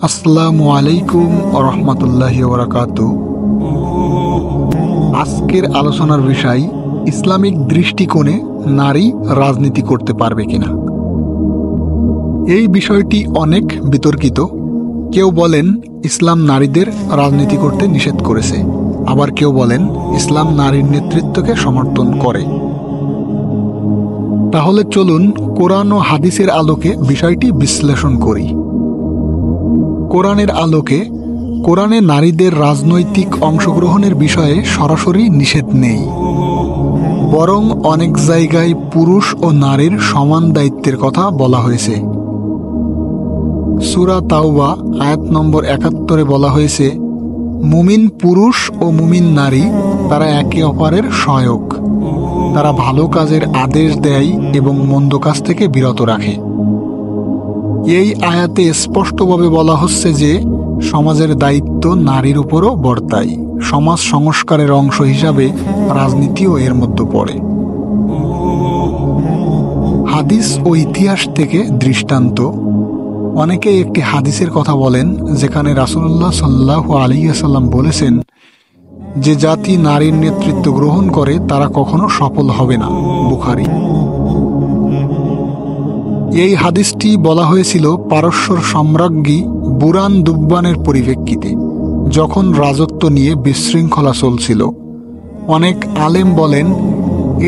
আসসালামু আলাইকুম ওয়া রাহমাতুল্লাহি ওয়া বারাকাতুহু। আজকের আলোচনার বিষয় ইসলামিক দৃষ্টিকোণে নারী রাজনীতি করতে পারবে কিনা। এই বিষয়টি অনেক বিতর্কিত। কেউ বলেন ইসলাম নারীদের রাজনীতি করতে নিষেধ করেছে, আবার কেউ বলেন ইসলাম নারীর নেতৃত্বকে সমর্থন করে। তাহলে চলুন কোরআন ও হাদিসের আলোকে বিষয়টি বিশ্লেষণ করি। কোরআনের আলোকে কোরআনে নারীদের রাজনৈতিক অংশগ্রহণের বিষয়ে সরাসরি নিষেধ নেই, বরং অনেক জায়গায় পুরুষ ও নারীর সমান দায়িত্বের কথা বলা হয়েছে। সূরা তাওবা আয়াত নম্বর ৭১ বলা হয়েছে, মুমিন পুরুষ ও মুমিন নারী তারা একে অপরের সহায়ক, তারা ভালো কাজের আদেশ দেয় এবং মন্দ কাজ থেকে বিরত রাখে। এই আয়াতে স্পষ্টভাবে বলা হচ্ছে যে সমাজের দায়িত্ব নারীর উপরও বর্তায়। সমাজ সংস্কারের অংশ হিসাবে রাজনীতিও এর মধ্যে পড়ে। হাদিস ও ইতিহাস থেকে দৃষ্টান্ত। অনেকে একটি হাদিসের কথা বলেন যেখানে রাসূলুল্লাহ সাল্লাল্লাহু আলাইহি ওয়াসাল্লাম বলেছেন, যে জাতি নারীর নেতৃত্ব গ্রহণ করে তারা কখনো সফল হবে না। বুখারী। এই হাদিসটি বলা হয়েছিল পারস্যর সম্রাজ্ঞী বুরান দুব্বানের পরিপ্রেক্ষিতে, যখন রাজত্ব নিয়ে বিশৃঙ্খলা চলছিল। অনেক আলেম বলেন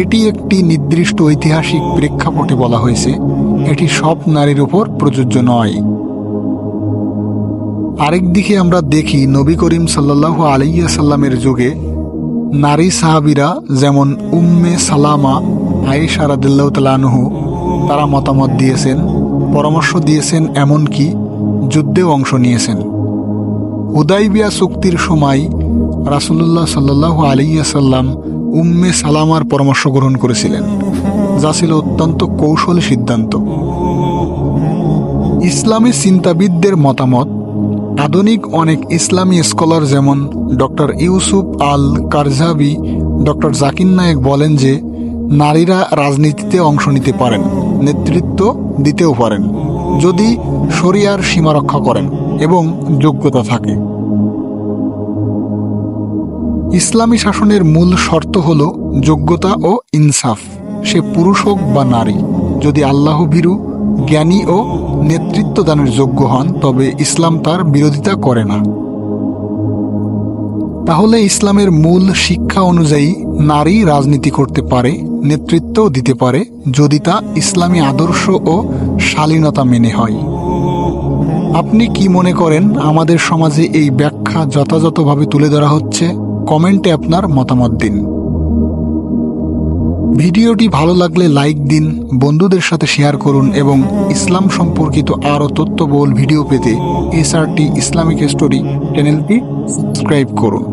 এটি একটি নির্দিষ্ট ঐতিহাসিক প্রেক্ষাপটে বলা হয়েছে, এটি সব নারীর উপর প্রযোজ্য নয়। আরেক দিকে আমরা দেখি নবী করিম সাল্লাল্লাহু আলাইহি ওয়াসাল্লামের যুগে নারী সাহাবীরা যেমন উম্মে সালামা, আয়েশা রাদিয়াল্লাহু তাআলা আনহা তারা মতামত দিয়েছেন, পরামর্শ দিয়েছেন, এমনকি যুদ্ধেও অংশ নিয়েছেন। হুদাইবিয়া চুক্তির সময় রাসূলুল্লাহ সাল্লাল্লাহু আলাইহি ওয়াসাল্লাম উম্মে সালামার পরামর্শ গ্রহণ করেছিলেন, যা ছিল অত্যন্ত কৌশলী সিদ্ধান্ত। ইসলামী চিন্তাবিদদের মতামত। আধুনিক অনেক ইসলামী স্কলার যেমন ডক্টর ইউসুফ আল কারজাবি, ডক্টর জাকির নায়েক বলেন যে নারীরা রাজনীতিতে অংশ নিতে পারেন, নেতৃত্ব দিতেও পারেন, যদি শরিয়ার সীমা রক্ষা করেন এবং যোগ্যতা থাকে। ইসলামী শাসনের মূল শর্ত হল যোগ্যতা ও ইনসাফ। সে পুরুষ হোক বা নারী, যদি আল্লাহ ভীরু, জ্ঞানী ও নেতৃত্ব দানের যোগ্য হন, তবে ইসলাম তার বিরোধিতা করে না। তাহলে ইসলামের মূল শিক্ষা অনুযায়ী নারী রাজনীতি করতে পারে, নেতৃত্বও দিতে পারে, যদি তা ইসলামী আদর্শ ও শালীনতা মেনে হয়। আপনি কি মনে করেন আমাদের সমাজে এই ব্যাখ্যা যথাযথভাবে তুলে ধরা হচ্ছে? কমেন্টে আপনার মতামত দিন। ভিডিওটি ভালো লাগলে লাইক দিন, বন্ধুদের সাথে শেয়ার করুন এবং ইসলাম সম্পর্কিত আরও তথ্যবহুল ভিডিও পেতে SRT ইসলামিক স্টোরি চ্যানেলটি সাবস্ক্রাইব করুন।